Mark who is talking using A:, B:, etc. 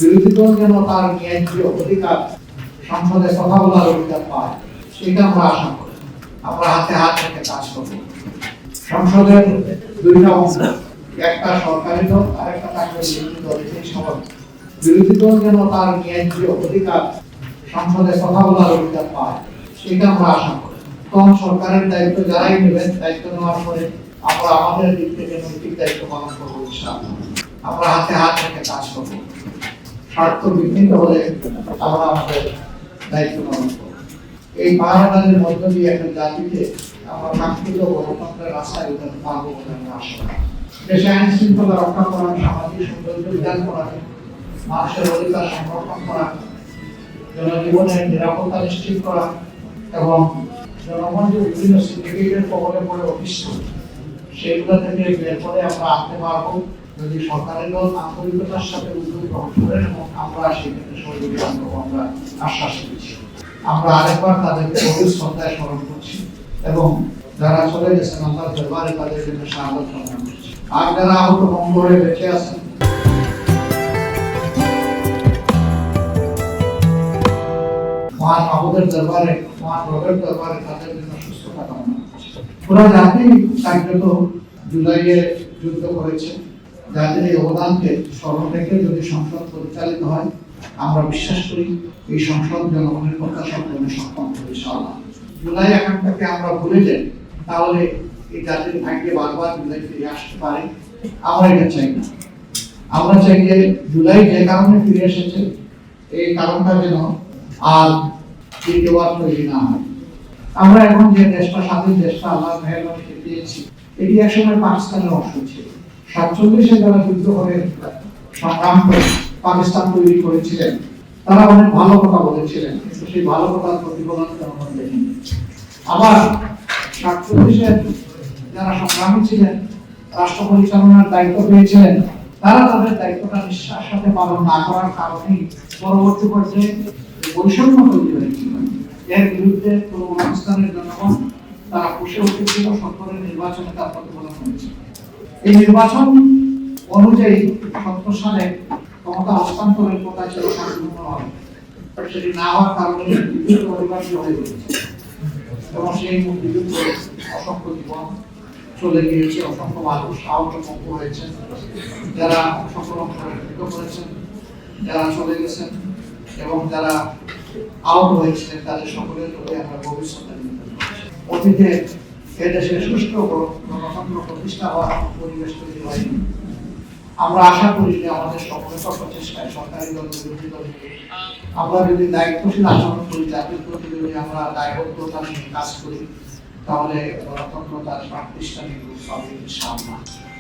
A: বিরোধী দল যেন তার ন্যায্য অধিকার সংসদে কথা বলার অধিকার পায়, সেটা আমরা আশা করি। আমরা হাতে হাত রেখে কাজ করব। সংসদের দুইটা অংশ, একটা সরকারি দল আর একটা থাকবে বিরোধী দল। এই সবার বিরোধী দল যেন তার ন্যায্য অধিকার সংসদে কথা বলার অধিকার পায়, সেটা আমরা আশা করি। তখন সরকারের দায়িত্ব যারাই নেবেন, দায়িত্ব নেওয়ার পরে আমরা আমাদের দিক থেকে নৈতিক দায়িত্ব পালন করবো। আমরা হাতে হাত রেখে কাজ করবো। স্বার্থ বিঘ্নিত হলে আমরা আমাদের দায়িত্ব পালন করবো। এই পাহাড়ের মধ্য দিয়ে একটা জাতিকে আমরা কাঙ্ক্ষিত গণতন্ত্রের রাস্তায় উঠাতে পারবো বলে আমরা আশা করি। দেশে আইন শৃঙ্খলা রক্ষা করা, সামাজিক সৌন্দর্য বিধান করা, মানুষের অধিকার সংরক্ষণ করা, জনজীবনের নিরাপত্তা নিশ্চিত করা এবং জনগণ যে বিভিন্ন সিন্ডিকেটের কবলে পড়ে অতিষ্ঠ, সেগুলো থেকে বের করে আমরা আনতে পারবো যদি সরকারের দল আন্তরিকতার সাথে উদ্যোগ গ্রহণ করেন এবং আমরা সেক্ষেত্রে সহযোগিতা করবো। আমরা আশ্বাস দিচ্ছি। আমরা আরেকবার তাদেরকে গভীর শ্রদ্ধায় স্মরণ করছি এবং যারা চলে গেছেন আল্লাহর দরবারে তাদের জন্য শাহাদাত কামনা করছি। আর যারা আহত ভঙ্গ হয়ে বেঁচে আছেন, মহান মাহবুবের দরবারে, মহান রবের দরবারে তাদের জন্য সুস্থতা কামনা করছি। পুরা জাতি কার্যত জুলাইয়ে যুদ্ধ করেছে। জাতির এই অবদানকে স্মরণ রেখে যদি সংসদ পরিচালিত হয়, আমরা বিশ্বাস করি এই সংসদ জনগণের প্রত্যাশা পূরণে সক্ষম হবে ইনশাআল্লাহ। জুলাই আকাঙ্ক্ষাকে আমরা ভুলে যাই, তাহলে এই জাতির ভাগ্যে বারবার জুলাই ফিরে আসতে পারে। আমরা এটা চাই না। আমরা চাই যে জুলাই যে কারণে ফিরে এসেছে, এই কারণটা যেন আর দ্বিতীয়বার তৈরি না হয়। আমরা এখন যে দেশটা, স্বাধীন দেশটা আল্লাহ মেহেরবানিতে পেয়েছি, এটি একসময় পাকিস্তানের অংশ ছিল। 47-এ যারা যুদ্ধ করে সংগ্রাম করে পাকিস্তান তৈরি করেছিলেন, তারা অনেক ভালো কথা বলেছিলেন, কিন্তু সেই ভালো কথার প্রতিফলন জনগণ দেখেনি। আবার 47-এ যারা সংগ্রামী ছিলেন, রাষ্ট্র পরিচালনার দায়িত্ব পেয়েছিলেন, তারা তাদের দায়িত্বটা নিঃশ্বাস সাথে পালন না করার কারণে পরবর্তী পর্যায়ে বৈষম্য তৈরি হয়েছিল। এর বিরুদ্ধে পুরো পাকিস্তানের জনগণ তারা ফুঁসে উঠেছিল। 70-এর নির্বাচনে তার প্রতিফলন হয়েছে। এই নির্বাচন অনুযায়ী 70 সালে ক্ষমতা হস্তান্তরের কথা ছিল সম্পূর্ণভাবে, সেটি না হওয়ার কারণে বিদ্যুৎ অনিবার্য হয়ে গেছে এবং সেই মুক্তিযুদ্ধে অসংখ্য জীবন চলে গিয়েছে, অসংখ্য মানুষ আহত হয়েছে। যারা সকল অংশগ্রহণ করেছেন, যারা চলে গেছেন এবং যারা আহত হয়েছিলেন, তাদের সকলের প্রতি আমরা ভবিষ্যতে অতীতে এদেশে সুষ্ঠু গণতন্ত্র প্রতিষ্ঠা হওয়ার পরিবেশ তৈরি হয়নি। আমরা আশা করি যে আমাদের সকলের প্রচেষ্টায় সরকারি দল, বিরোধী দল, আমরা যদি দায়িত্বশীল আচরণ করি, জাতির প্রতি যদি আমরা দায়বদ্ধতা নিয়ে কাজ করি, তাহলে গণতন্ত্র তার প্রাতিষ্ঠানিক রূপ পাবে ইনশাআল্লাহ।